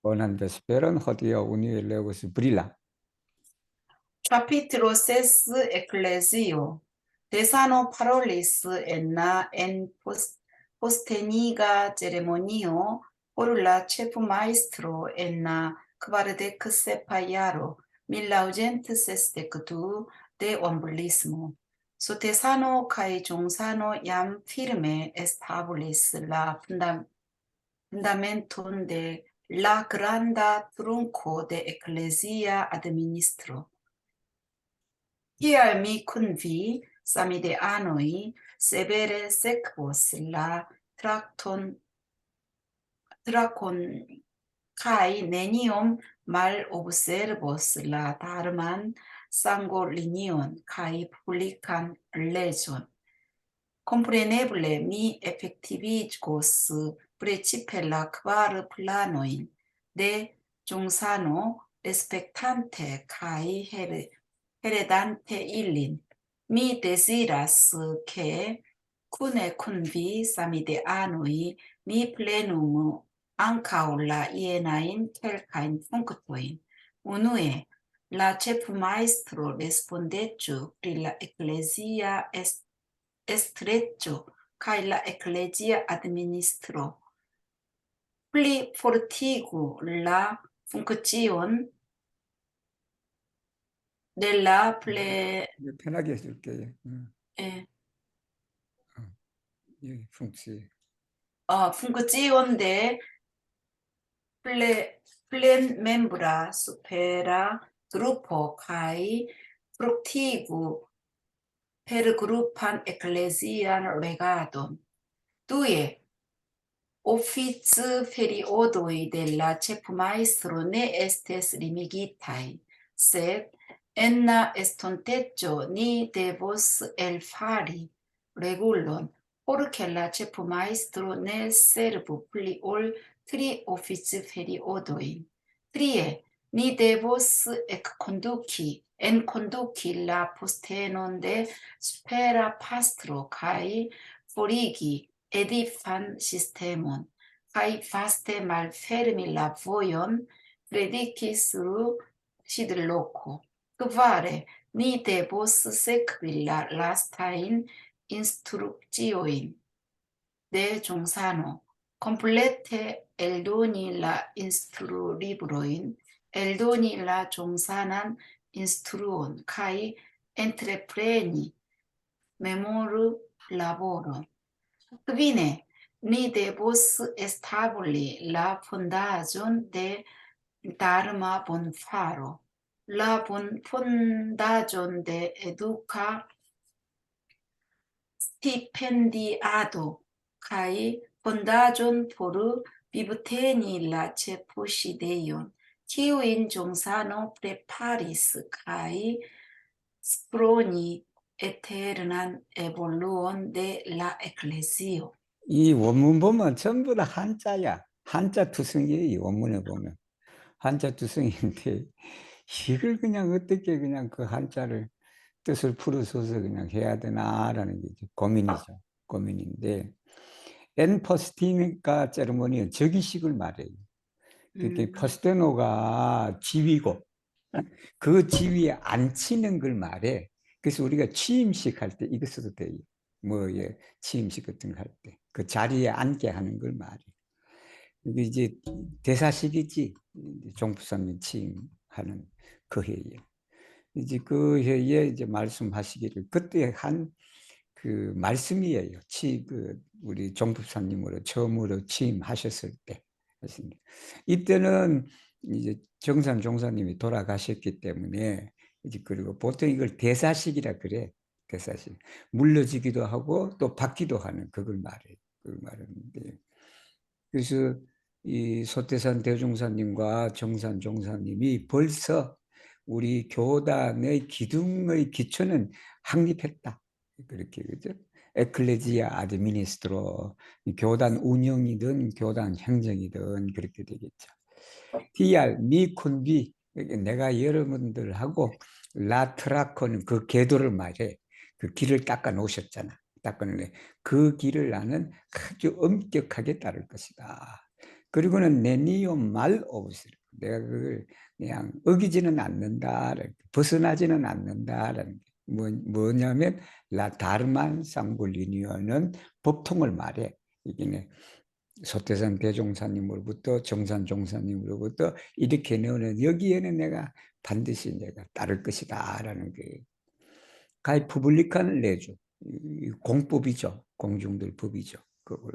Buenas esperan, jodido unir luego su brilla. Capitolo ses ecclesio. Desano parolis en posteniga ceremonio por la chef maestro en quardec sepaiaro 1862 de ombulismo. Sotesano cae jonsano iam firme establis la fundamentum de la granda trunco de ecclesia administro. Tial mi kun vi, samideanoi, severe sekvos la trakon kai neniom malobservos la dharman sangolinion kai publican legion. Compreneble mi effectivigos precipe la quar planoin de Jungsano respectante kai heredante illin. Mi desiras che cune kun vi samideanoi mi plenum ancau la ienain quelcain functoin. Unue, la chef maestro respondetio pri la ecclesia estrecho cae la ecclesia administro. Pli fortigu la funccion de la 편하게 해줄게. eh, funkci. funccion de plen membra supera gruppo cae fructigu per gruppan ecclesian legadum. Due, offic periodoi de la chef maestro ne estes limigitai, sed enna estonteggio ni devos elfari regulon, porque la chef maestro ne servu pli ol 3 offic periodoi. Trie, ni devos enconduci la postenon de supera pastro cae forigi edifan systemon, cae vaste malfermi la voion predicis sidloco. Kvare, ni devos sekvi la lastain instructioin de Jungsano, complete eldoni la instrulibroin, eldoni la Jungsanan instruon, cae entrepreni memoru laboron. Quine, ni devos establi la fundagion de Dharma bonfaro, la fundagion de educa stipendiado, cae fundagion por vivteni la ceposideion, kiuin Jungsano preparis cae sproni eternan evoluon de la ecclesio. 이 원문 보면 전부 다 한자야. 한자 투성이에요. 이 원문에 보면. 한자 투성인데 이걸 그냥 어떻게 그냥 그 한자를 뜻을 풀어서서 그냥 해야 되나라는 게 고민이죠. 고민인데 엔퍼스티니까 세레모니는 즉위식을 말해요. 그게 퍼스테노가 지위고 그 지위에 앉히는 걸 말해. 그래서 우리가 취임식 할 때 이거 써도 돼요. 뭐, 예, 취임식 같은 거 할 때. 그 자리에 앉게 하는 걸 말해. 이게 이제 대사식이지. 종부사님 취임하는 그 해에. 이제 그 해에 이제 말씀하시기를 그때 한 그 말씀이에요. 우리 종부사님으로 처음으로 취임하셨을 때. 이때는 이제 정산 종사님이 돌아가셨기 때문에 이제 그리고 보통 이걸 대사식이라 그래. 대사식. 물려지기도 하고 또 받기도 하는 그걸 말해요. 그걸 말하는데. 그래서 이 소태산 대종사님과 정산 종사님이 벌써 우리 교단의 기둥의 기초는 확립했다. 그렇게 그죠? 에클레지아 아드미니스트로 교단 운영이든 교단 행정이든 그렇게 되겠죠. DR 미쿤비 내가 여러분들하고 라트라코는 그 궤도를 말해. 그 길을 닦아 놓으셨잖아. 닦아놓네. 그 길을 나는 아주 엄격하게 따를 것이다. 그리고는 네니오 말 오브스. 내가 그걸 그냥 어기지는 않는다. 벗어나지는 않는다라는 게 뭐냐면 라 다르만 상불리니어는 법통을 말해. 이게 소태산 대종사님으로부터 정산 종사님으로부터 이렇게 너는 여기에는 내가 반드시 내가 따를 것이다라는 게 가히 푸블리칸을 내줘. 공법이죠. 공중들 법이죠. 그걸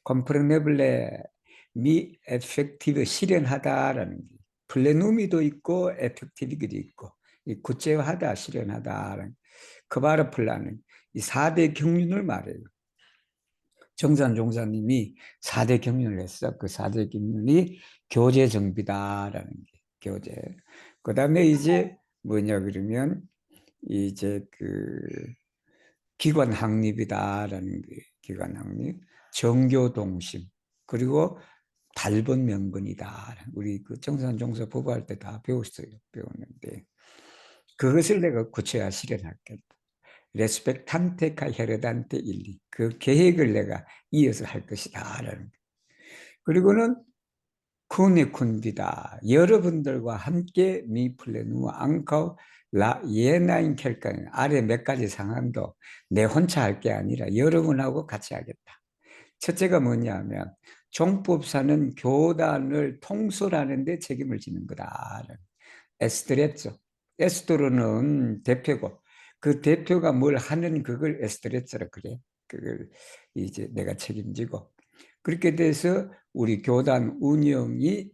컴프레네블레 미 에펙티브 실현하다라는 게 플레누미도 있고 에펙티비기도 있고 이 구체화하다 실현하다라는 크바르플라는 이 4대 경륜을 말해요. 정산 종사님이 4대 경륜을 했어. 그 4대 경륜이 교제 정비다라는 게 교제. 그다음에 이제 뭐냐 그러면 이제 그 기관 확립이다라는 게 기관 확립, 정교 동심, 그리고 달번 명분이다. 우리 그 정산 종사 보고할 때 다 배웠어요. 배웠는데 그것을 내가 구체화 실현할게. 레스펙탄테 카 헤르단테 일리. 그 계획을 내가 이어서 할 것이다라는. 그리고는 쿠니쿤비다. 여러분들과 함께 미플레누 앙카우 라 예나인 켈칸 아래 몇 가지 상황도 내 혼자 할 게 아니라 여러분하고 같이 하겠다. 첫째가 뭐냐면 종법사는 교단을 통솔하는 데 책임을 지는 거다. 에스트레죠. 에스토로는 대표고 그 대표가 뭘 하는 그걸 에스트레츠라 그래. 그걸 이제 내가 책임지고 그렇게 돼서 우리 교단 운영이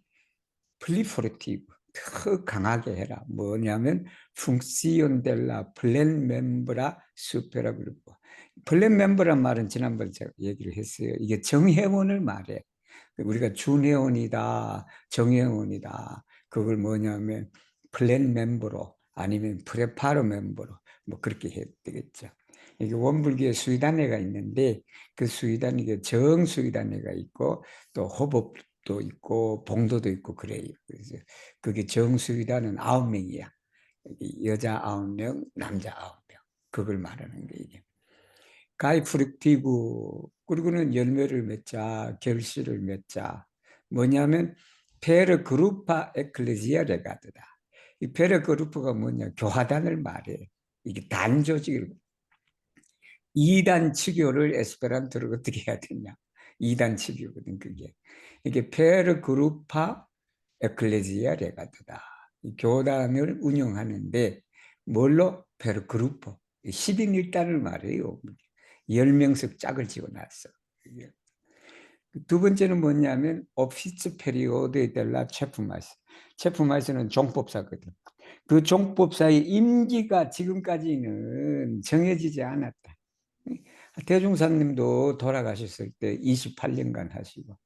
플리포레티브 더 강하게 해라. 뭐냐면 funkción de la plan membra supera grupo. 플랜 멤버란 말은 지난번에 제가 얘기를 했어요. 이게 정회원을 말해. 우리가 준회원이다, 정회원이다. 그걸 뭐냐면 플랜 멤버로 아니면 프레파르 멤버로 뭐 그렇게 해야 되겠죠. 이게 원불교의 수의단회가 있는데 그 수의단이 정수의단회가 있고 또 호법도 있고 봉도도 있고 그래요. 그래서 그게 정수의단은 9명이야. 여자 9명, 남자 9명. 그걸 말하는 거예요. 가이프릭티브 그리고는 열매를 맺자 결실을 맺자 뭐냐면 페르 그루파 에클레지아 레가드다. 이 페르 그루프가 뭐냐 교화단을 말해. 이게 단 조직을 2단 치교를 에스페란토로 어떻게 해야 되냐 2단 치교거든 그게. 이게 페르 그루파 에클레지아 레가드다. 이 교단을 운영하는데 뭘로 페르 그루퍼 10인 1단을 말해요. 10명씩 짝을 지어놨어. 두 번째는 뭐냐면 오피스 페리오드에 델라 체프마스. 체프마스는 종법사거든. 그 종법사의 임기가 지금까지는 정해지지 않았다. 대종사님도 돌아가셨을 때 28년간 하시고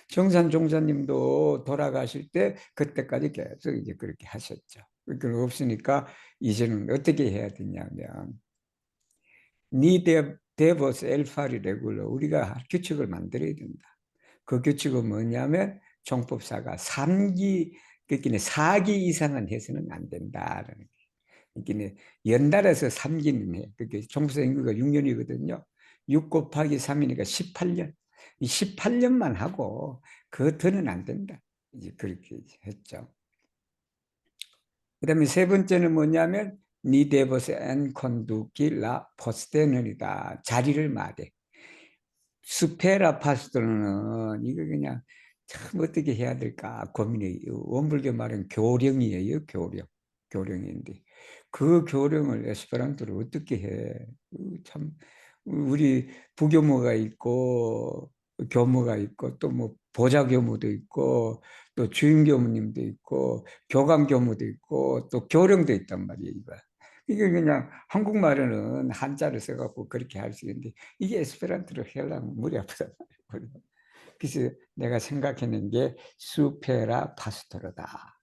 정산 종사님도 돌아가실 때 그때까지 계속 이제 그렇게 하셨죠. 그건 없으니까 이제는 어떻게 해야 되냐면 니 데버스 엘파리 레굴러 우리가 규칙을 만들어야 된다. 그 규칙은 뭐냐면 종법사가 3기 그러니까 4기 이상은 해서는 안 된다라는 그러니까 연달아서 3기는 해. 그게 종법사 임기가 6년이거든요. 6 곱하기 3이니까 18년. 이 18년만 하고 그 더는 안 된다. 이제 그렇게 했죠. 그다음에 세 번째는 뭐냐면 니 데버스 엔 컨두키 라 포스테는이다. 자리를 말해. 스페라 파스토는 이거 그냥 참 어떻게 해야 될까 고민해요. 원불교 말은 교령이에요. 교령인데 그 교령을 에스페란토로 어떻게 해. 참 우리 부교무가 있고 교무가 있고 또 뭐 보좌 교무도 있고 또 주임 교무님도 있고 교감 교무도 있고 또 교령도 있단 말이에요. 이게 그냥 한국말로는 한자를 써갖고 그렇게 할 수 있는데 이게 에스페란토로 하려면 머리 아프단 말이에요. 그래서 내가 생각해낸 게 수페라 파스토르다.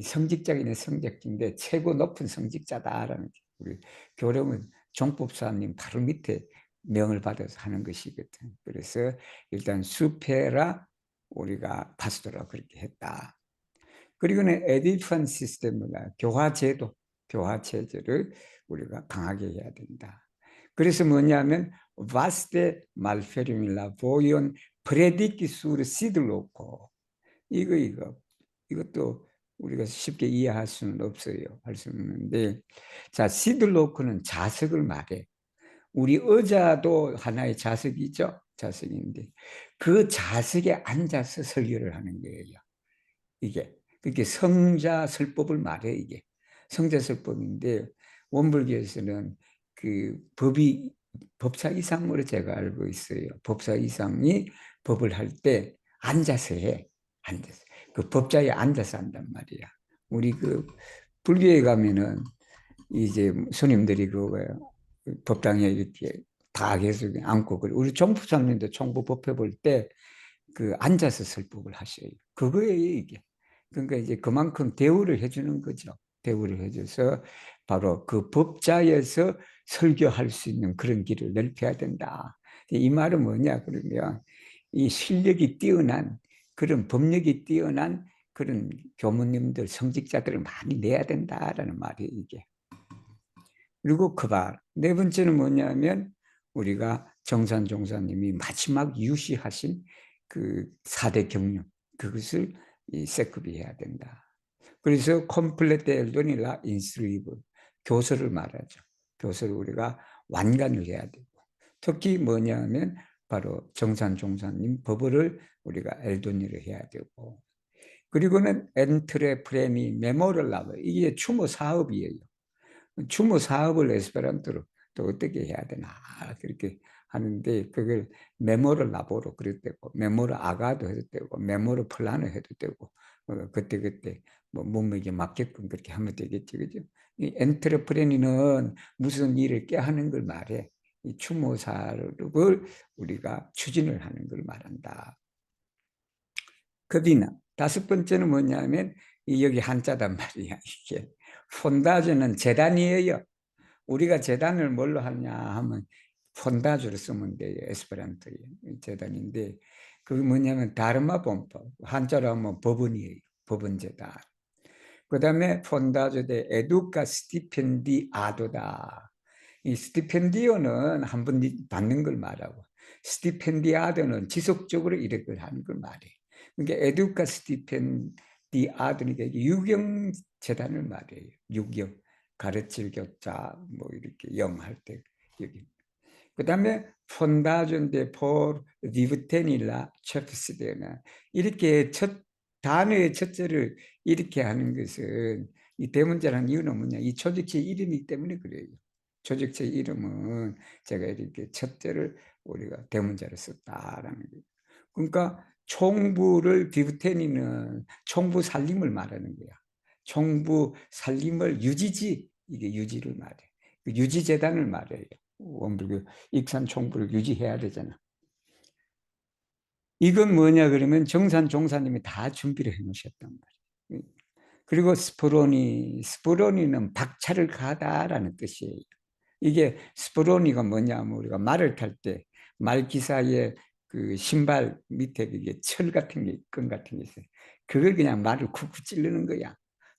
성직자기는 성직자인데 최고 높은 성직자다라는 게 우리 교령은 종법사님 바로 밑에 명을 받아서 하는 것이거든. 그래서 일단 수페라 우리가 파스토라 그렇게 했다. 그리고는 에디펀 시스템이나 교화 체제를 우리가 강하게 해야 된다. 그래서 뭐냐면 vaste malfermila voyon 프레디키 sur 시들로코 이것도 우리가 쉽게 이해할 수는 없어요. 할 수는 없는데, 자, 시들로크는 자석을 말해. 우리 의자도 하나의 자석이죠. 자석인데 그 자석에 앉아서 설교를 하는 거예요. 이게 그렇게 성자설법을 말해. 이게 성자설법인데 원불교에서는 그 법이 법사 이상으로 제가 알고 있어요. 법사 이상이 법을 할 때 앉아서 해. 앉아서 그 법자에 앉아서 한단 말이야. 우리 그 불교에 가면은 이제 손님들이 그거예요. 법당에 이렇게 다 계속 앉고 그래. 우리 총부사님도 총부 법회 볼 때 그 앉아서 설법을 하셔요. 그거예요, 이게. 그러니까 이제 그만큼 대우를 해주는 거죠. 대우를 해줘서 바로 그 법자에서 설교할 수 있는 그런 길을 넓혀야 된다. 이 말은 뭐냐 그러면 이 실력이 뛰어난 그런 법력이 뛰어난 그런 교무님들 성직자들을 많이 내야 된다라는 말이에요, 이게. 그리고 그발 네 번째는 뭐냐면 우리가 정산 종사님이 마지막 유시하신 그 4대 경륜 그것을 세급해야 된다. 그래서 컴플레테 엘도니라 인스리브 교서를 말하죠. 교서를 우리가 완간을 해야 되고 특히 뭐냐면 바로 정산 종사님 법어를 우리가 엘도니를 해야 되고 그리고는 엔트레 프레미 메모를 나와 이게 추모 사업이에요. 추모 사업을 에스페란토로 또 어떻게 해야 되나 그렇게 하는데 그걸 메모를 라보로 그랬대고 메모를 아가도 해도 되고 메모를 플란을 해도 되고 그때 뭐 몸에게 맞게끔 그렇게 하면 되겠지 그죠? 이 엔트레프레니는 무슨 일을 깨하는 걸 말해. 이 추모 사업을 우리가 추진을 하는 걸 말한다. 급이나 다섯 번째는 뭐냐면 여기 한자단 말이야. 이게 폰다주는 재단이에요. 우리가 재단을 뭘로 하냐 하면 폰다주를 쓰면 돼요. 에스페란토의 재단인데 그게 뭐냐면 다르마 본법 한자로 하면 법원이에요. 법원 재단. 그 다음에 폰다주 대 에두카 스티펜디 아도다. 이 스티펜디오는 한 번 받는 걸 말하고 스티펜디아드는 지속적으로 이렇게 하는 걸 말해. 그러니까 에두카 스티펜디아드니까 유경 재단을 말해요. 유경 가르칠 교자 뭐 이렇게 영할 때 여기. 그다음에 폰다존데 포 리브테닐라 체프스데나 이렇게 첫 단어의 첫째를 이렇게 하는 것은 이 대문자라는 이유는 뭐냐? 이 조직체 이름이기 때문에 그래요. 조직체 이름은 제가 이렇게 첫째를 우리가 대문자로 썼다라는 거예요. 그러니까 총부를 비브테니는 총부 살림을 말하는 거야. 총부 살림을 유지지 이게 유지를 말해. 유지재단을 말해요. 원불교 익산 총부를 유지해야 되잖아. 이건 뭐냐 그러면 정산 종사님이 다 준비를 해놓으셨단 말이에요. 그리고 스포로니는 박차를 가다라는 뜻이에요. 이게 스포로니가 뭐냐면 우리가 말을 탈 때 말기사의 그 신발 밑에 그게 철 같은 게 끈 같은 게 있어요. 그걸 그냥 말을 쿡쿡 찌르는 거야.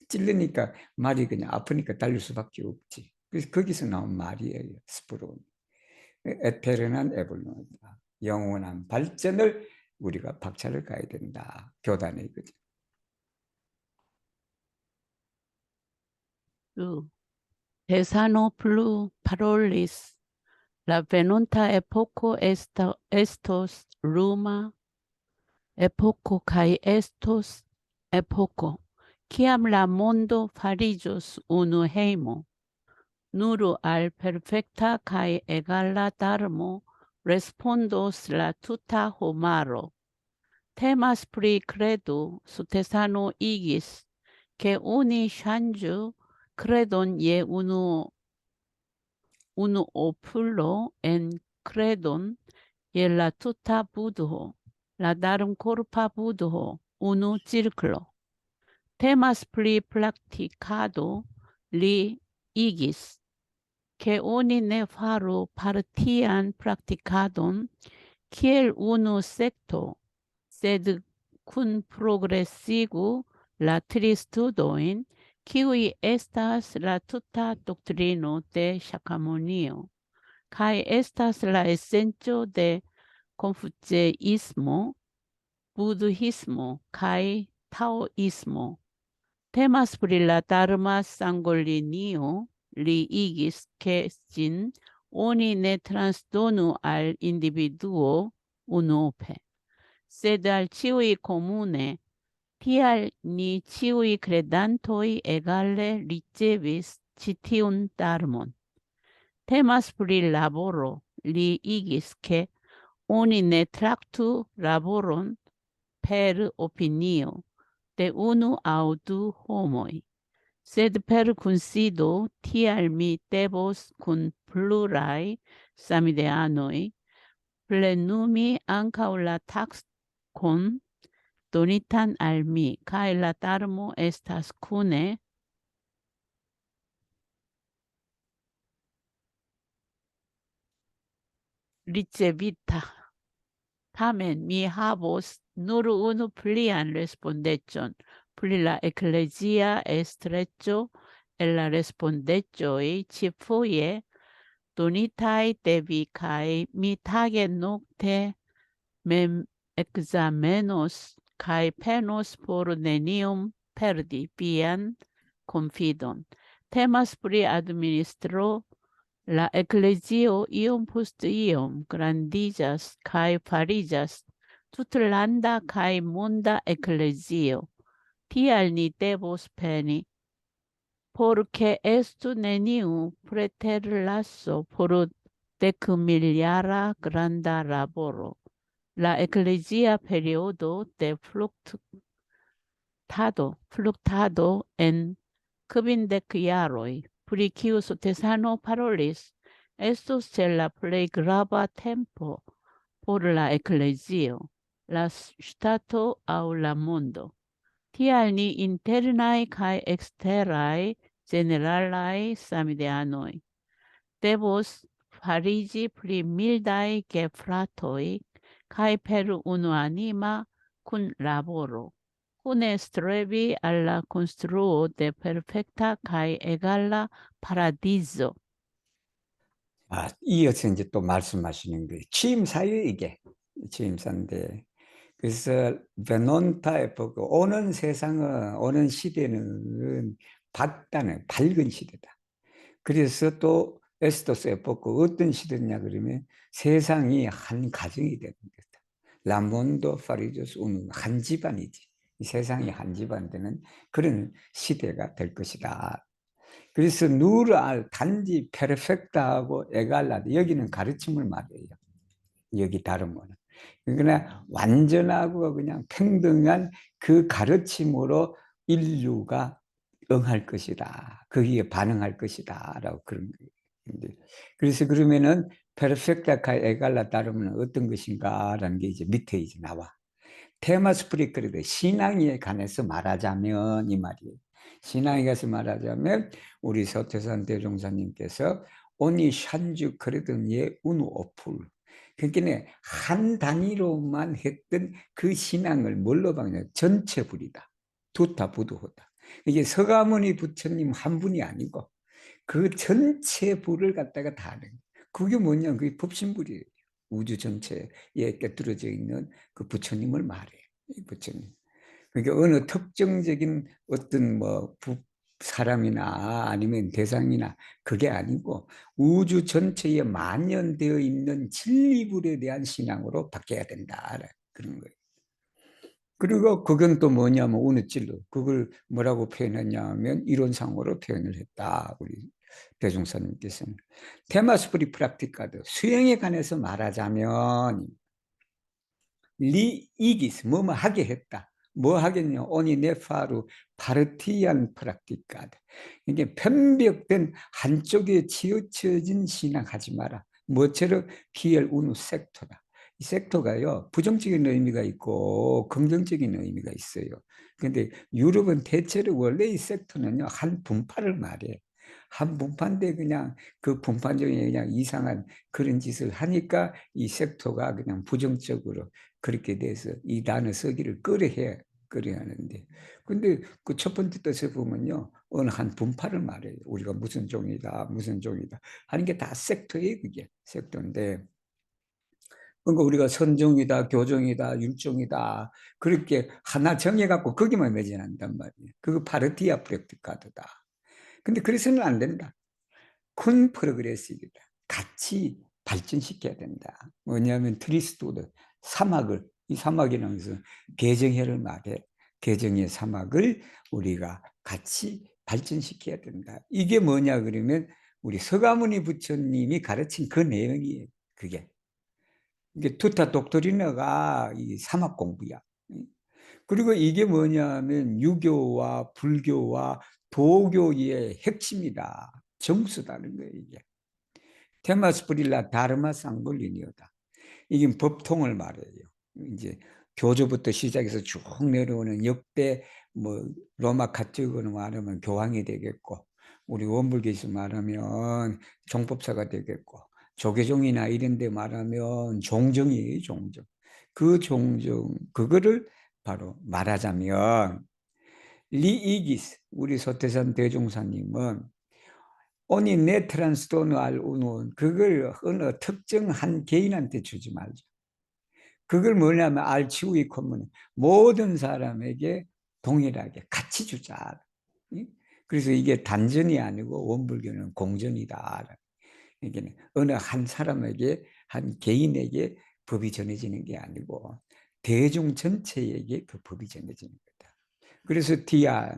찌르니까 말이 그냥 아프니까 달릴 수밖에 없지. 그래서 거기서 나온 말이에요. 스포로니. 에테르난 에볼루다. 영원한 발전을 우리가 박차를 가야 된다. 교단에 이거죠. Pesano plu parolis, la venonta epoco estos Roma, epoco kai estos epoco, ciam la mondo farigios unu heimo, nuru al perfecta kai egala darmo respondos la tuta homaro. Temas pri credo sutesano igis, che uni shanju credon ye unu opulo en credon ye la tuta budho, la darum corpa budho, unu circlo. Temas pri practicado li igis, che oni ne faru partian practicadon, kiel unu secto, sed cun progressigu la tristudoin, kiui estas la tuta doctrino de Shakamonio, kai estas la essencio de confucianismo, buddhismo, kai taoismo. Temas pri la dharma sanguilinio li igis ke sin oni ne transdonu al individuo unuope, sed al ĉiuj komune. Tial ni ĉiuj kredantoj egale ricevis ĉi tiun dharmon. Temas pri laboro, li igis ke oni ne traktu laboron per opinio de unu aŭ du homoj, sed per kunsido. Tial mi devos kun pluraj samideanoj plenumi ankaŭ la taskon donitan al mi, kaj la dharmo estas kune ricevita. Tamen mi havos nur unu plian respondecon pri la eklezia estreco el la respondeĉoj ĉifoje donitaj de vi, kaj mi tage nokte mem ekzamenos kaj penos por neniom perdi vian konfidon. Temas pri administro. La eklezio iom post iom grandiĝas kaj fariĝas tutlanda kaj monda eklezio. Tial ni devos peni por ke estu neniu preterlaso por dekmiljara granda laboro. La eklezia periodo de fluktado en 50 jaroj, pri kiu Sotesano parolis, estus ĉe la plej grava tempo por la eklezio, la ŝtato aŭ la mondo. Tial ni internaj kaj eksteraj ĝeneralaj samideanoj devos fariĝi pli mildaj gefratoj kaj per unuanima kunlaboro kune strebi al la konstruo de perfekta kaj egala paradiso. 이어서 이제 또 말씀하시는 거예요. 취임사예요, 이게. 취임사인데. 그래서 베논타에 보고 오는 세상은, 오는 시대는 밝은 시대다. 그래서 또 에스토스에 보고 어떤 시대냐 그러면 세상이 한 가정이 되는 거다. 라몬도 파리조스 우는 한 집안이지. 이 세상이 한 집안 되는 그런 시대가 될 것이다. 그래서 누르알 단지 페르펙트하고 에갈라드 여기는 가르침을 말해요. 여기 다른 거는. 그러나 완전하고 그냥 평등한 그 가르침으로 인류가 응할 것이다. 거기에 반응할 것이다. 라고 그런 거예요. 그래서 그러면은 페르펙트카 에갈라 다르면 어떤 것인가 라는 게 이제 밑에 이제 나와. 테마 스프리크리드 신앙에 관해서 말하자면 이 말이에요. 신앙에 관해서 말하자면 우리 서태산 대종사님께서 오니 샨주 그러던 예 운우 오풀 그러니까 한 단위로만 했던 그 신앙을 뭘로 방냐 전체 불이다. 두타 부두호다. 이게 서가모니 부처님 한 분이 아니고 그 전체 불을 갖다가 다 하는 그게 뭐냐 그게 법신불이에요. 우주 전체에 꿰뚫어져 있는 그 부처님을 말해요. 이 부처님. 그러니까 어느 특정적인 어떤 뭐 사람이나 아니면 대상이나 그게 아니고 우주 전체에 만연되어 있는 진리불에 대한 신앙으로 바뀌어야 된다. 그런 거예요. 그리고 그건 또 뭐냐면 어느 찔로 그걸 뭐라고 표현했냐면 이론상으로 표현을 했다. 우리 대종사님께서는. 테마스프리 프락티카드 수행에 관해서 말하자면 리 이기스 뭐뭐 하게 했다. 뭐 하겠냐? 오니 네파루 파르티안 프락티카드. 이게 편벽된 한쪽에 치우쳐진 신앙하지 마라. 뭐처럼 기엘 우누 섹터다. 이 섹터가요 부정적인 의미가 있고 긍정적인 의미가 있어요. 근데 유럽은 대체로 원래 이 섹터는요 한 분파를 말해. 한 분파인데 그냥 그 분파 중에 그냥 이상한 그런 짓을 하니까 이 섹터가 그냥 부정적으로 그렇게 돼서 이 단어 쓰기를 꺼려해. 꺼려 하는데. 근데 그 첫 번째 뜻에 보면요. 어느 한 분파를 말해요. 우리가 무슨 종이다, 무슨 종이다. 하는 게 다 섹터예요, 그게. 섹터인데. 그러니까 우리가 선종이다, 교종이다, 율종이다 그렇게 하나 정해갖고 거기만 매진한단 말이에요. 그거 파르티아 프랙티카드다. 근데 그래서는 안 된다. 큰 프로그레시브다. 같이 발전시켜야 된다. 뭐냐면 트리스토드 사막을, 이 사막이라는 것은 개정회를 말해. 개정의 사막을 우리가 같이 발전시켜야 된다. 이게 뭐냐 그러면 우리 서가모니 부처님이 가르친 그 내용이에요. 그게. 이게 투타 독트리너가 이 사막 공부야. 그리고 이게 뭐냐면 유교와 불교와 도교의 핵심이다. 정수다는 거예요, 이게. 테마스 프릴라 다르마 상볼리니오다. 이게 법통을 말해요. 이제 교조부터 시작해서 쭉 내려오는 역대 뭐 로마 카톨릭으로 말하면 교황이 되겠고, 우리 원불교에서 말하면 종법사가 되겠고, 조계종이나 이런 데 말하면 종정이에요, 종정. 그 종정, 그거를 바로 말하자면 리이기스, 우리 소태산 대종사님은 오니 네 트란스토너 알 우노, 그걸 어느 특정한 개인한테 주지 말자. 그걸 뭐냐면 알치우이 커뮤니, 모든 사람에게 동일하게 같이 주자. 그래서 이게 단전이 아니고 원불교는 공전이다. 이게 어느 한 사람에게, 한 개인에게 법이 전해지는 게 아니고 대중 전체에게 그 법이 전해지는 거다. 그래서 디아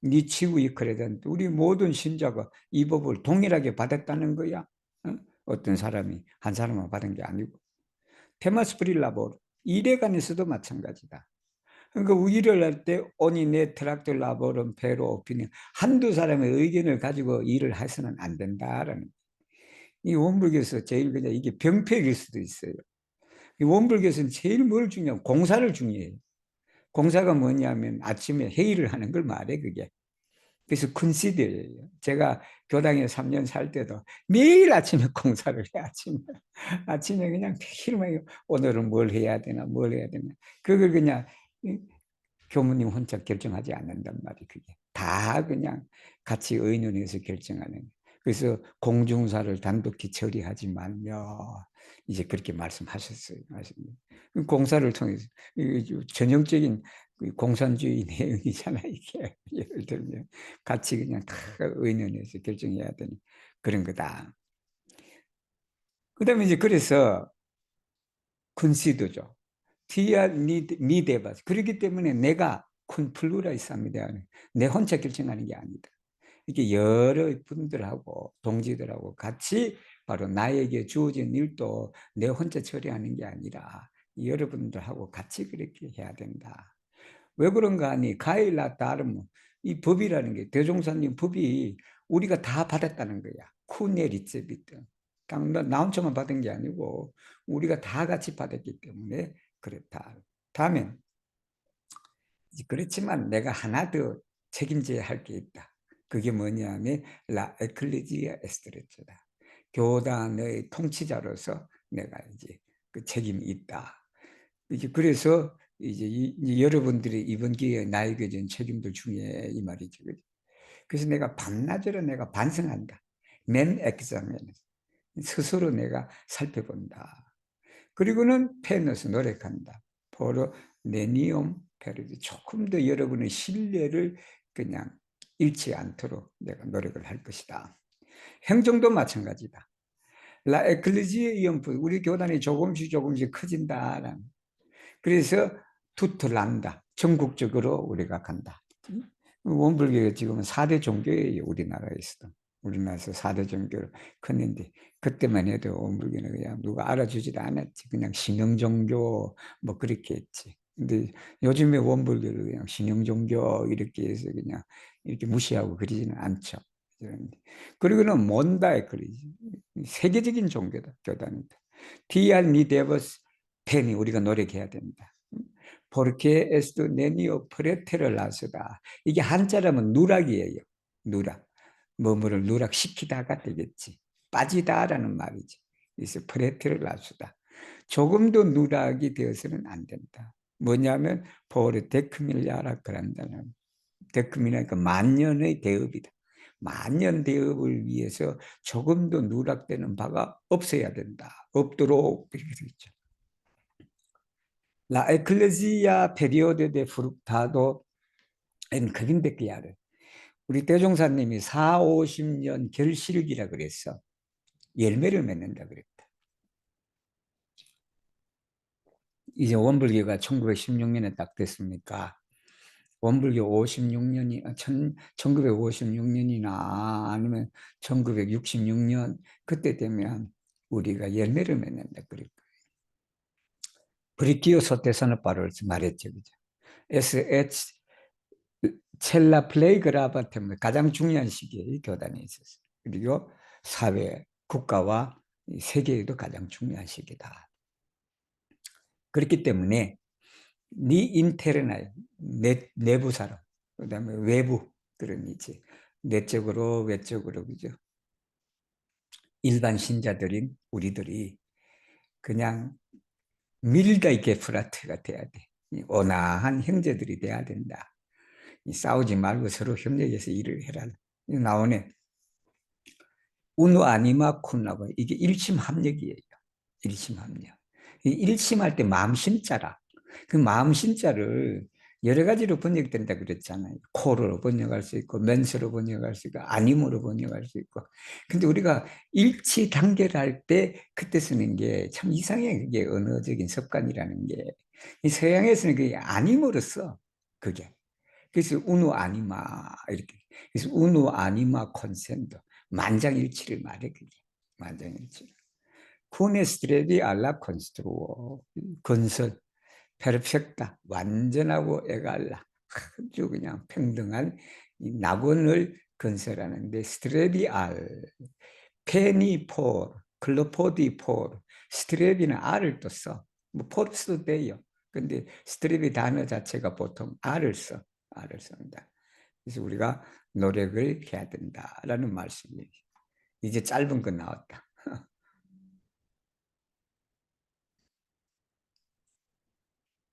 니 치우 이크레든 우리 모든 신자가 이 법을 동일하게 받았다는 거야. 어떤 사람이 한 사람만 받은 게 아니고. 테마스 프릴라보 일회관에서도 마찬가지다. 그러니까 일을 할 때 오니네 트락트 라보름 페로 오피니언 한두 사람의 의견을 가지고 일을 해서는 안 된다라는. 이 원불교에서 제일 그냥 이게 병폐일 수도 있어요. 이 원불교에서는 제일 뭘 중요하고 공사를 중요해요. 공사가 뭐냐면 아침에 회의를 하는 걸 말해 그게. 그래서 컨시더예요. 제가 교당에 3년 살 때도 매일 아침에 공사를 해. 아침에 그냥 매일 오늘은 뭘 해야 되나 뭘 해야 되나 그걸 그냥 교무님 혼자 결정하지 않는단 말이에요. 그게 다 그냥 같이 의논해서 결정하는. 그래서 공중사를 단독히 처리하지 말며 이제 그렇게 말씀하셨어요. 공사를 통해서 전형적인 공산주의 내용이잖아요. 이게 예를 들면 같이 그냥 다 의논해서 결정해야 되는 그런 거다. 그다음에 이제 그래서 컨시드죠. 티아 미데바스. 그렇기 때문에 내가 큰 플루라이스합니다. 내 혼자 결정하는 게 아니다. 이렇게 여러 분들하고 동지들하고 같이 바로 나에게 주어진 일도 내 혼자 처리하는 게 아니라 여러분들하고 같이 그렇게 해야 된다. 왜 그런가 하니 가일라 다르모 이 법이라는 게 대종사님 법이 우리가 다 받았다는 거야. 쿠네리체비트 나 혼자만 받은 게 아니고 우리가 다 같이 받았기 때문에 그렇다. 다음에 그렇지만 내가 하나 더 책임져야 할 게 있다. 그게 뭐냐면 라 에클레지아 에스트레츠다. 교단의 통치자로서 내가 이제 그 책임이 있다. 이제 그래서 이제 여러분들이 이번 기회에 나에게 준 책임들 중에 이 말이죠. 그래서 내가 밤낮으로 내가 반성한다. 맨 엑자멘 스스로 내가 살펴본다. 그리고는 페너스 노력한다. 포로 네니엄 페르디 조금 더 여러분의 신뢰를 그냥 잃지 않도록 내가 노력을 할 것이다. 행정도 마찬가지다. 라 에클레지아 이언프 우리 교단이 조금씩 커진다. 그래서 투틀란다. 전국적으로 우리가 간다. 원불교가 지금은 4대 종교예요. 우리나라에서도. 우리나라에서 4대 종교로 컸는데 그때만 해도 원불교는 그냥 누가 알아주지도 않았지. 그냥 신흥종교 뭐 그렇게 했지. 근데 요즘에 원불교를 그냥 신흥종교 이렇게 해서 그냥 이렇게 무시하고 그러지는 않죠. 그리고는 몬다에 그러지. 세계적인 종교다. 교단이다. 디알 미데버스 펜이 우리가 노력해야 된다. porque esto nenio preter라스다. 이게 한자라면 누락이에요. 누락. 뭐뭐를 누락시키다가 되겠지. 빠지다라는 말이지. 그래서 프레테를라수다. 조금도 누락이 되어서는 안 된다. 뭐냐면 포르 데크밀리아라 그런다는 데크밀리아가 만년의 대업이다. 만년 대업을 위해서 조금도 누락되는 바가 없어야 된다. 없도록 이렇게 되어 있죠. La Ecclesia periodo de fructado en 그린데크야를 우리 대종사님이 4, 50년 결실기라 그랬어. 열매를 맺는다 그랬다. 이제 원불교가 1916년에 딱 됐습니까? 원불교 56년이 1956년이나 아니면 1966년 그때 되면 우리가 열매를 맺는다 그랬고 브리키오 소테사노파를 말했죠, 그죠? SH 첼라 플레이그라바 때문에 가장 중요한 시기에 이 교단에 있었어요. 그리고 사회, 국가와 세계에도 가장 중요한 시기다. 그렇기 때문에 니 인테르나 내부 사람, 그다음에 외부들은 이제 내적으로 외적으로 그죠? 일반 신자들인 우리들이 그냥 밀가이 게프라트가 돼야 돼. 온화한 형제들이 돼야 된다. 싸우지 말고 서로 협력해서 일을 해라. 이거 나오네. 우누 아니마 쿤라고 이게 일심합력이에요. 일심합력. 일심할 때 마음심자라. 그 마음심자를 여러 가지로 번역된다 그랬잖아요. 코로 번역할 수 있고 멘스로 번역할 수 있고 아님으로 번역할 수 있고. 근데 우리가 일치 단계를 할 때 그때 쓰는 게 참 이상해. 그게 언어적인 습관이라는 게. 이 서양에서는 그게 아님으로 써. 그게. 그래서 우누 아니마 이렇게. 그래서 우누 아니마 콘센트 만장일치를 말해 그게. 만장일치. 쿠네스트레디 알라 콘스트루어 건설 페르펙다 완전하고 에갈라 아주 그냥 평등한 이 낙원을 건설하는데 스트레디 알 페니폴 클로포디 폴 스트레비는 알을 또 써. 뭐 폴 써도 돼요. 근데 스트레비 단어 자체가 보통 알을 씁니다. 그래서 우리가 노력을 해야 된다라는 말씀이에요. 이제 짧은 거 나왔다.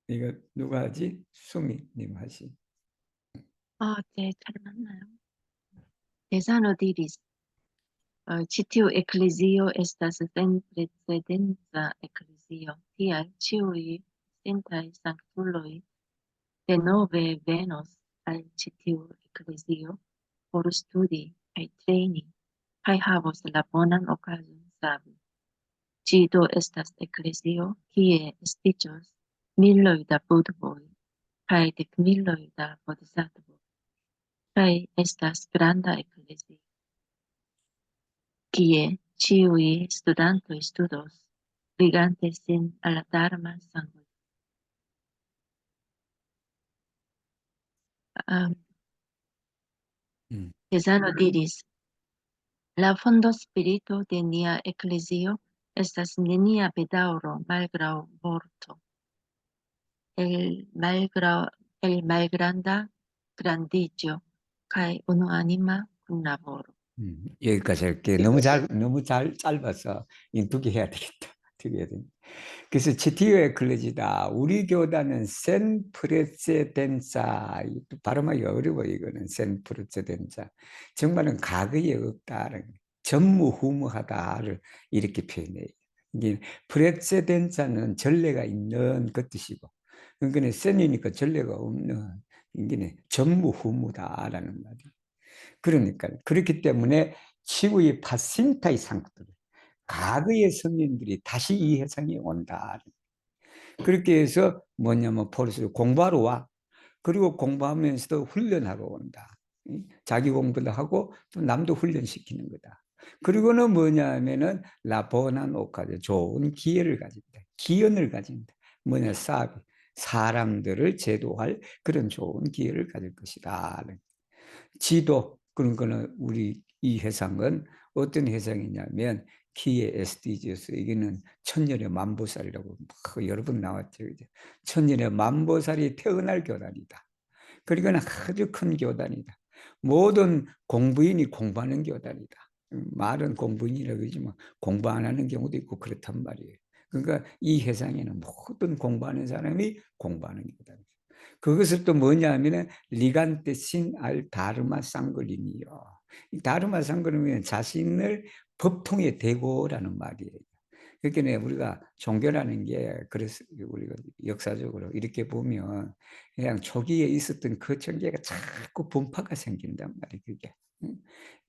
이거 누가 하지? 수미님 하시. 네, 잘 맞나요? Desano diris, citiu ecclesio estas sen precedenza ecclesio, tial ciui sentai sanctuloi denove venos al citiu ecclesio por studi kai treni kai havos la bonan okazon savi. Ci do estas ecclesio, kie estiĝos miloj da budhoj kai dekmiloj da bodhisattvoj. Kai estas granda ecclesio, kie ciui studantoi studos, ligante sin al la dharma sango. Gesano diris, la fondo spirito de nia ecclesio estas nenia bedauro malgrau vorto. El malgranda grandigio, kai unuanima kunlaboro. 여기까지 할게. 너무 잘 짧아서 이 두 개 해야 되겠다. 두 개 해야 되겠다. 그래서 치티오 에클레지다. 우리 교단은 센 프레세덴자. 발음하기 어려워 이거는 센 프레세덴자. 정말은 과거에 없다는 전무후무하다를 이렇게 표현해요. 이게 프레세덴자는 전례가 있는 그 뜻이고, 그러니까 센이니까 전례가 없는 이게 전무후무다라는 말이에요. 그러니까 그렇기 때문에 치구의 파신타의 상들, 과거의 성인들이 다시 이 해상에 온다. 그렇게 해서 뭐냐면 포르스 공부하러 와. 그리고 공부하면서도 훈련하러 온다. 자기 공부도 하고 또 남도 훈련시키는 거다. 그리고는 뭐냐면은 라보난 오카드 좋은 기회를 가진다. 기연을 가진다. 뭐냐 사비 사람들을 제도할 그런 좋은 기회를 가질 것이다. 지도 그런 거는 우리 이 회상은 어떤 회상이냐면 키의 SDGs 여기는 천년의 만보살이라고 여러 번 나왔죠. 천년의 만보살이 태어날 교단이다. 그러니까 아주 큰 교단이다. 모든 공부인이 공부하는 교단이다. 말은 공부인이라고 그러지만 공부 안 하는 경우도 있고 그렇단 말이에요. 그러니까 이 회상에는 모든 공부하는 사람이 공부하는 교단이다. 그것을 또 뭐냐 하면은 리간테 신알 다르마 쌍걸림이요. 다르마 쌍걸림은 자신을 법통에 대고라는 말이에요. 그러니까 우리가 종교라는 게 그래서 우리가 역사적으로 이렇게 보면 그냥 초기에 있었던 그 전개가 자꾸 분파가 생긴단 말이에요. 그게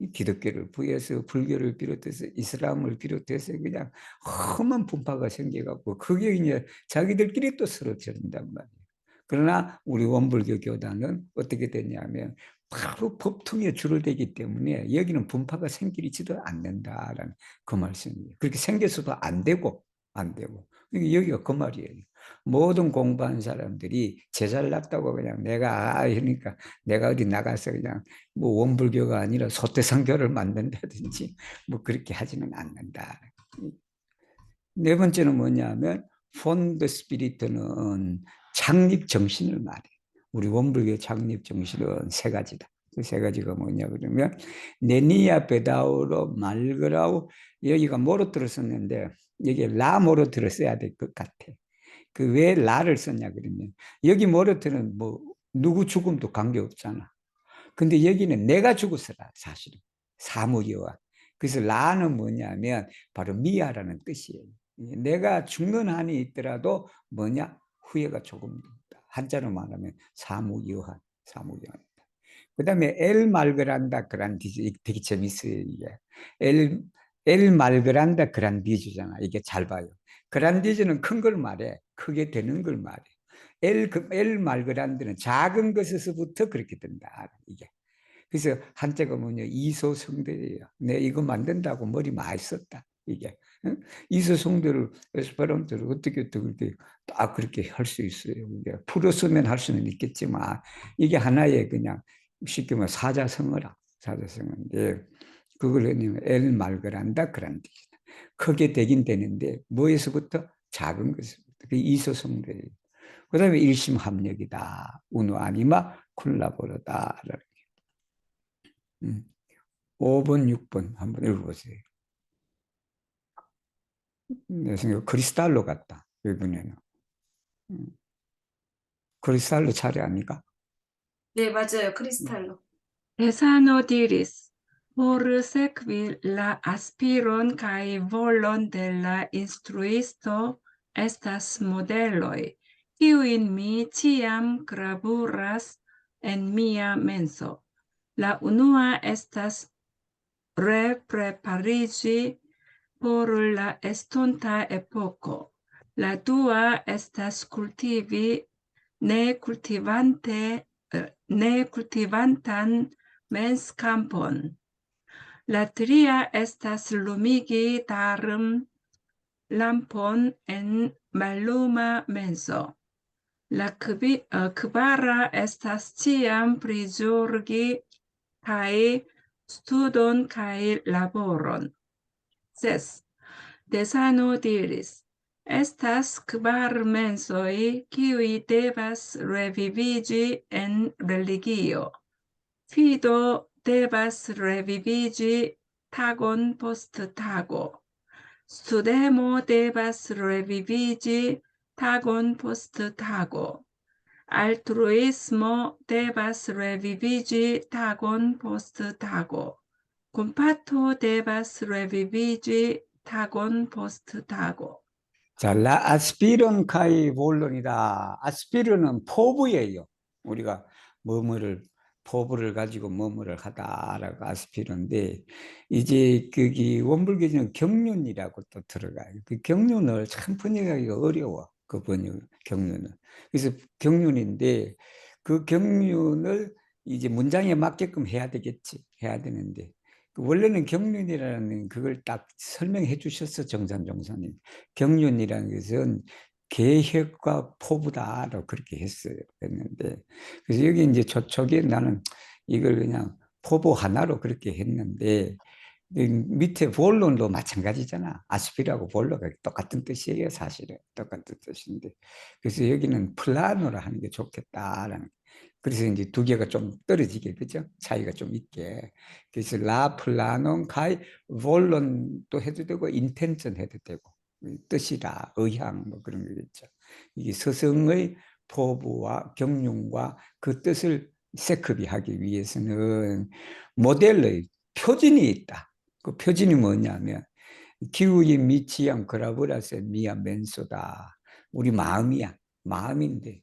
이 기독교를 비롯해서 불교를 비롯해서 이슬람을 비롯해서 그냥 험한 분파가 생겨갖고 그게 이제 자기들끼리 또 서로 저른단 말이에요. 그러나 우리 원불교 교단은 어떻게 되냐면 바로 법통에 줄을 대기 때문에 여기는 분파가 생기지도 않는다라는 그 말씀이에요. 그렇게 생겨서도 안 되고 여기가 그 말이에요. 모든 공부한 사람들이 제잘 났다고 그냥 내가 그러니까 내가 어디 나가서 그냥 뭐 원불교가 아니라 소태상교를 만든다든지 뭐 그렇게 하지는 않는다. 네 번째는 뭐냐면 폰드 스피리트는 창립 정신을 말해. 우리 원불교 창립 정신은 세 가지다. 그 세 가지가 뭐냐 그러면 네니아 베다우로 말그라우 여기가 뭐로 들었었는데 여기 라 뭐로 들었어야 될 것 같아. 그 왜 라를 썼냐 그러면 여기 뭐로 들은 뭐 누구 죽음도 관계없잖아. 근데 여기는 내가 죽었어라 사실은 사무리와. 그래서 라는 뭐냐면 바로 미아라는 뜻이에요. 내가 죽는 한이 있더라도 뭐냐 후회가 조금 있다. 한자로 말하면 사무유한. 그 다음에 엘 말그란다 그란디주 되게 재밌어요 이게. 엘 말그란다 그란디주잖아. 이게 잘 봐요. 그란디주는 큰 걸 말해. 크게 되는 걸 말해. 엘 말그란드는 작은 것에서부터 그렇게 된다. 이게. 그래서 한자가 뭐냐 이소성대예요. 내 이거 만든다고 머리 많이 썼다. 이게 응? 이소성대를 에스페란토를 어떻게 그렇게 딱 그렇게 할 수 있어요. 이게 풀었으면 할 수는 있겠지만 이게 하나의 그냥 쉽게 말해 사자성어인데 그걸 엘 말그란다 그런 뜻이다. 크게 되긴 되는데 뭐에서부터 작은 것부터 그 이소성대예요. 그다음에 일심합력이다. 우노 아니마 콜라보로다. 5번, 6번 한번 읽어보세요. 내 생각에 크리스탈로 같다. 이번에는. 크리스탈로 차례 아닙니까? 네, 맞아요. 크리스탈로. Tesano diris, por sequi la aspiron cae volon de la instruisto estas modeloi, kiuin mi ciam gravuras en mia menso. La unua estas repreparigi por la estonta epoco. La dua estas cultivi ne cultivantan mens campon. La tria estas lumigi tarum lampon en malluma menso. La kvara estas ciam prizorgi kai studon kai laboron. Ses. Desano diris, estas kvar mensoi kiui devas revivigi en religio. Fido devas revivigi tagon post tago. Studemo devas revivigi tagon post tago. Altruismo devas revivigi tagon post tago. Compato devas revivigi tagon post tago. 자, 라 아스피론 카이 볼론이다. 아스피론은 포부예요. 우리가 포부를 가지고 뭐뭐를 하다라고 아스피론인데 이제 거기 원불교는 경륜이라고 또 들어가요. 그 경륜을 참 번역하기가 어려워. 그 경륜은. 그래서 경륜인데 그 경륜을 이제 문장에 맞게끔 해야 되겠지. 해야 되는데 원래는 경륜이라는 그걸 딱 설명해 주셨어 정산종사님. 경륜이라는 것은 계획과 포부다라고 그렇게 했어요. 했는데 그래서 여기 이제 저쪽에 나는 이걸 그냥 포부 하나로 그렇게 했는데 밑에 본론도 마찬가지잖아. 아스피라고 본론가 똑같은 뜻이에요. 사실은 똑같은 뜻인데 그래서 여기는 플라노로 하는 게 좋겠다라는. 그래서 이제 두 개가 좀 떨어지게 그죠? 차이가 좀 있게. 그래서 라 플라논 카이 볼론도 해도 되고 인텐션 해도 되고 뜻이라 의향 뭐 그런 거겠죠. 이게 서성의 포부와 경륜과 그 뜻을 세크비하기 위해서는 모델의 표준이 있다. 그 표준이 뭐냐면 기우이 미치양 그라브라세 미야 멘소다. 우리 마음이야. 마음인데.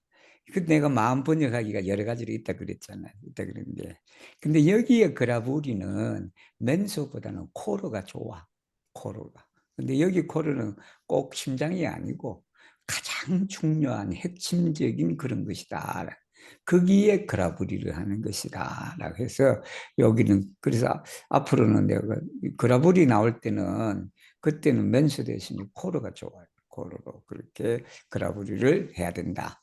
그 내가 마음 번역하기가 여러 가지로 있다 그랬잖아요. 있다 그랬는데. 근데 여기에 그라브리는 멘소보다는 코르가 좋아. 코르가. 근데 여기 코르는 꼭 심장이 아니고 가장 중요한 핵심적인 그런 것이다. 거기에 그라브리를 하는 것이다. 라고 해서 여기는 그래서 앞으로는 내가 그라브리 나올 때는 그때는 맨수 대신에 코르가 좋아요. 코르로 그렇게 그라브리를 해야 된다.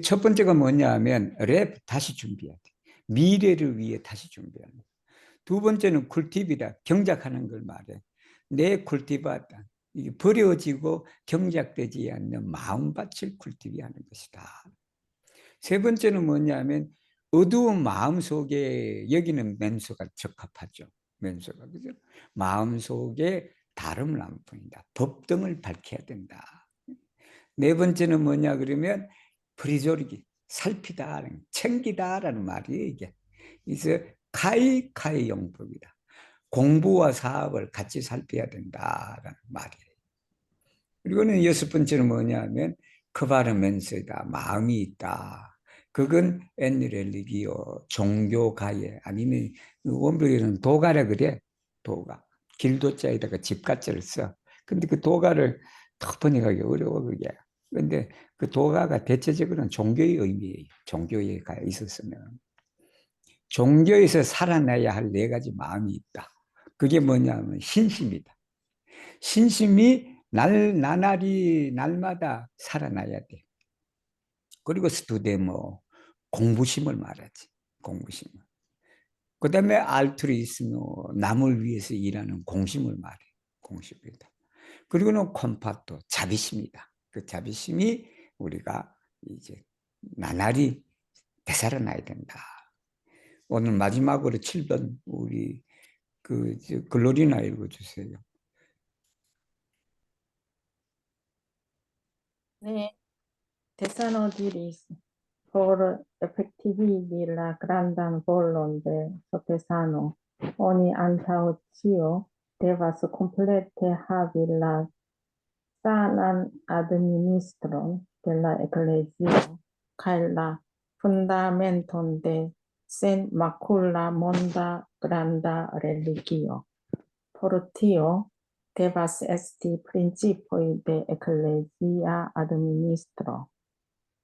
첫 번째가 뭐냐 하면 랩 다시 준비해야 돼. 미래를 위해 다시 준비하는 거야. 두 번째는 쿨팁이다. 경작하는 걸 말해. 내 쿨팁하다. 버려지고 경작되지 않는 마음밭을 쿨팁이 하는 것이다. 세 번째는 뭐냐면 어두운 마음 속에 여기는 맨수가 적합하죠. 맨수가 그죠? 마음 속에 다름을 안 보인다. 법등을 밝혀야 된다. 네 번째는 뭐냐 그러면 프리조르기, 살피다, 챙기다라는 말이에요 이게. 그래서 카이 용법이다. 공부와 사업을 같이 살펴야 된다라는 말이에요. 그리고는 여섯 번째는 뭐냐면 크바르멘스다. 마음이 있다. 그건 엔렐리기오 종교가에 아니면 원불에는 도가라 그래. 도가. 길도자에다가 집가자를 써. 근데 그 도가를 더 번역하기 어려워 그게. 근데 그 도가가 대체적으로는 종교의 의미예요. 종교에 가 있었으면. 종교에서 살아나야 할 네 가지 마음이 있다. 그게 뭐냐면 신심이다. 신심이 나날이 날마다 살아나야 돼. 그리고 스투데모 공부심을 말하지. 공부심을. 그 다음에 알트루이스모 남을 위해서 일하는 공심을 말해. 공심이다. 그리고는 콤파토 자비심이다. 그 자비심이 우리가 이제 나날이 되살아나야 된다. 오늘 마지막으로 7번 우리 글로리나 읽어주세요. 네, Tesanogiris por effectivi la grandan volon de Sotesano, oni antau cio devas complete havi la sanan administron de la ecclesia, cae la fundamenton de sen macula monda granda religio. Por tio, devas esti principoi de ecclesia administro.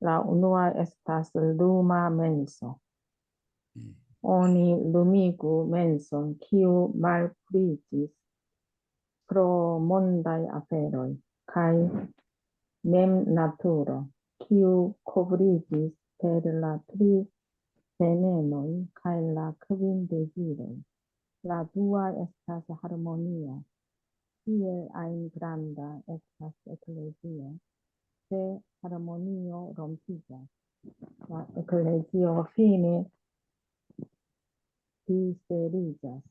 La unua estas luma menso. Oni lumigu menson kiu malplicis pro mondai aferoi, kai mem naturo, kiu covrigis per la tri venenoi, kai la kvin desiroi. La dua estas harmonia, kiel ain granda estas ecclesia, se harmonio rompigas. La ecclesio fine diserigas.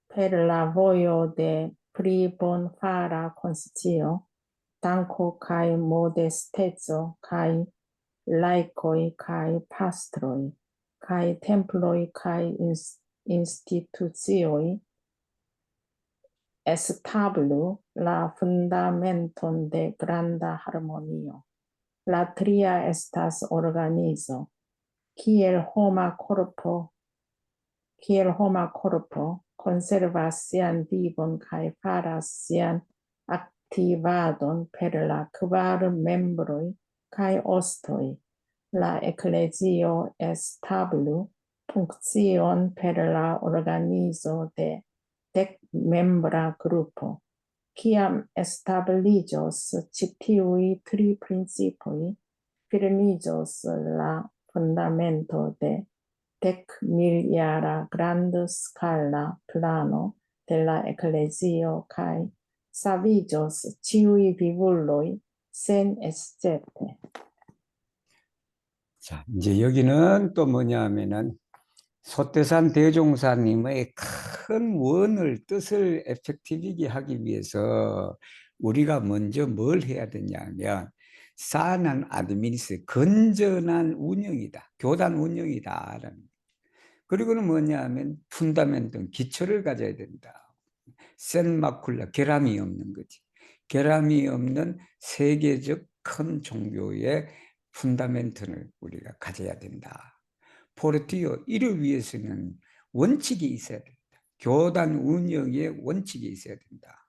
Per la voio de pli bonfara conscio, danko kai modestezo kai laicoi kai pastroi, kai temploi kai institucioi establu la fundamenton de granda harmonio. La tria estas organizo, kiel homa corpo conservas sian vivon kaj faras sian aktivadon per la kvar membroj kaj ostoj. La eklezio establu funkcion per la organizo de 10-membra grupo. Kiam establiĝos ĉi tiuj tri principoj, firmiĝos la fundamento de 10-miljara grandskala plano de la eklezio kaj saviĝos ĉiuj vivuloj sen escepte. 자, 이제 여기는 또 뭐냐 하면은 소태산 대종사님의 큰 원을 뜻을 에펙티브하게 하기 위해서 우리가 먼저 뭘 해야 되냐면 산한 아드미니스 건전한 운영이다. 교단 운영이다. 그리고는 뭐냐 하면 푼다멘트 기초를 가져야 된다. 센마쿨라, 결함이 없는 거지. 결함이 없는 세계적 큰 종교의 푼다멘트를 우리가 가져야 된다. 포르티오, 이를 위해서는 원칙이 있어야 된다. 교단 운영의 원칙이 있어야 된다.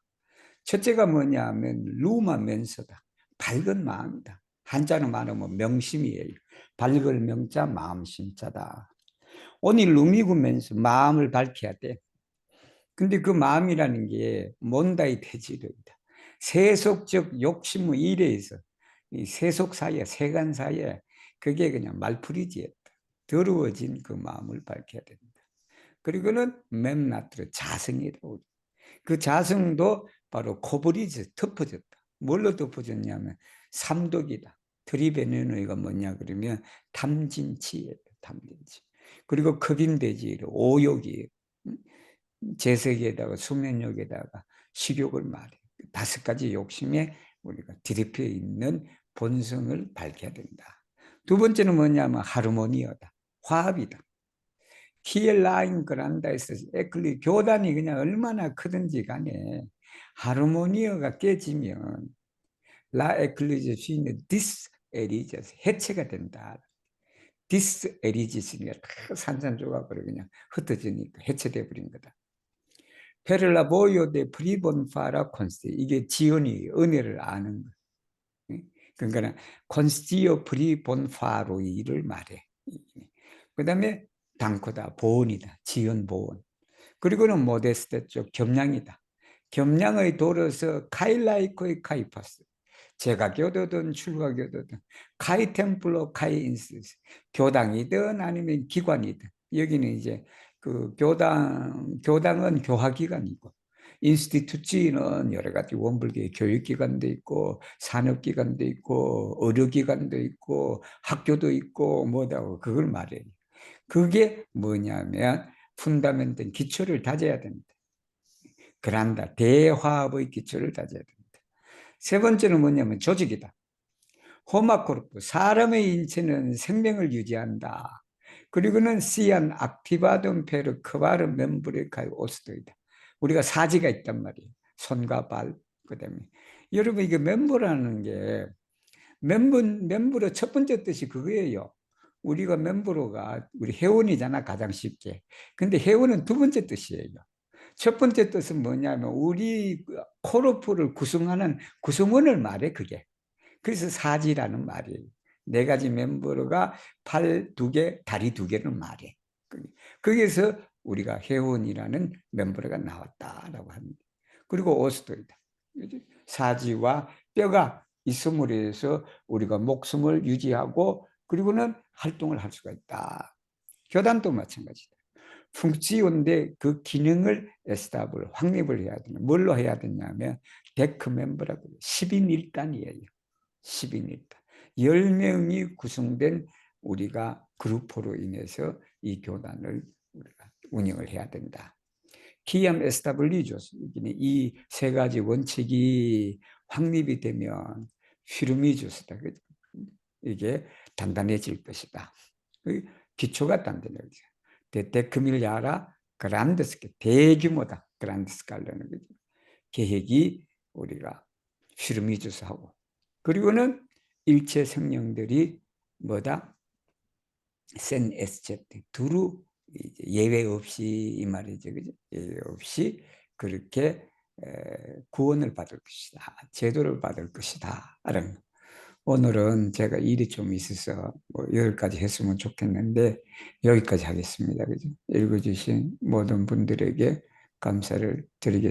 첫째가 뭐냐 하면 루마 멘서다. 밝은 마음이다. 한자로 말하면 명심이에요. 밝을 명자, 마음 심자다. 오늘 루미구 멘서, 마음을 밝혀야 돼. 근데 그 마음이라는 게 몬다이 태지력이다. 세속적 욕심의 일에서 이 세속 사이에, 세간 사이에 그게 그냥 말풀이지였다. 더러워진 그 마음을 밝혀야 된다. 그리고는 맴나트로 자성이다. 그 자성도 바로 코브리지, 덮어졌다. 뭘로 덮어졌냐면 삼독이다. 트리베네노이가 뭐냐 그러면 탐진치예요. 탐진치. 그리고 컵인돼지로 오욕이에요. 재석에다가 수면욕에다가 식욕을 말해. 5가지 욕심에 우리가 뒤덮여 있는 본성을 밝혀야 된다. 두 번째는 뭐냐면 하르모니어다. 화합이다. 키엘라인 그란다에서 에클리 교단이 그냥 얼마나 크든지 간에 하르모니어가 깨지면 라 에클리지 주인의 디스 에리지스 해체가 된다. 디스 에리지스니까 산산조각으로 그냥 흩어지니까 해체돼 버린 거다. 페를라 보요 데 프리본파라 콘스티, 이게 지연이 은혜를 아는 거. 그러니까 콘스티오 프리본파로이를 말해. 그 다음에 당코다, 보온이다. 지연 보온. 그리고는 모데스테 쪽 겸양이다. 겸양의 도로서 카일라이코의 카이파스. 제가교도든 출가교도든 카이템플로 카이인스스, 교당이든 아니면 기관이든, 여기는 이제 그 교당은 교화기관이고 인스티튜치는 여러 가지 원불교의 교육기관도 있고 산업기관도 있고 의료기관도 있고 학교도 있고 뭐다고 그걸 말해요. 그게 뭐냐면 푼다멘트, 기초를 다져야 된다. 그란다, 대화합의 기초를 다져야 된다. 세 번째는 뭐냐면 조직이다. 호마코르프, 사람의 인체는 생명을 유지한다. 그리고는 시안 악티바돈 페르 크바르 멤브레카이 오스도이다. 우리가 사지가 있단 말이에요. 손과 발, 그다음에 여러분 이게 멤버라는 게 멤버의 첫 번째 뜻이 그거예요. 우리가 멤버로가 우리 회원이잖아, 가장 쉽게. 근데 회원은 두 번째 뜻이에요. 첫 번째 뜻은 뭐냐면 우리 코르프를 구성하는 구성원을 말해, 그게. 그래서 사지라는 말이에요. 4가지 멤버가 팔 2개, 다리 2개를 말해. 거기에서 우리가 회원이라는 멤버가 나왔다라고 합니다. 그리고 오스토이다. 사지와 뼈가 있음으로 해서 우리가 목숨을 유지하고 그리고는 활동을 할 수가 있다. 교단도 마찬가지다. funk치온데 그 기능을 에스타블, 확립을 해야 되는, 뭘로 해야 되냐면 데크 멤버라고 해요. 10인 1단이에요. 10인 1단. 10명이 구성된 우리가 그룹으로 인해서 이 교단을 우리가 운영을 해야 된다. 키암 에스타블리조스, 이 3가지 원칙이 확립이 되면 휘르미조스다. 이게 단단해질 것이다. 기초가 단단해져. 데크밀야라 그란드스케, 대규모다. 그란드스칼라는 거죠. 계획이 우리가 휘르미조스하고, 그리고는 일체 생명들이 뭐다? 센 에스제트, 두루 예외 없이 이 말이죠, 그죠? 예외 없이 그렇게 구원을 받을 것이다, 제도를 받을 것이다. 오늘은 제가 일이 좀 있어서 뭐 10가지 했으면 좋겠는데 여기까지 하겠습니다. 그죠? 읽어주신 모든 분들에게 감사를 드리겠습니다.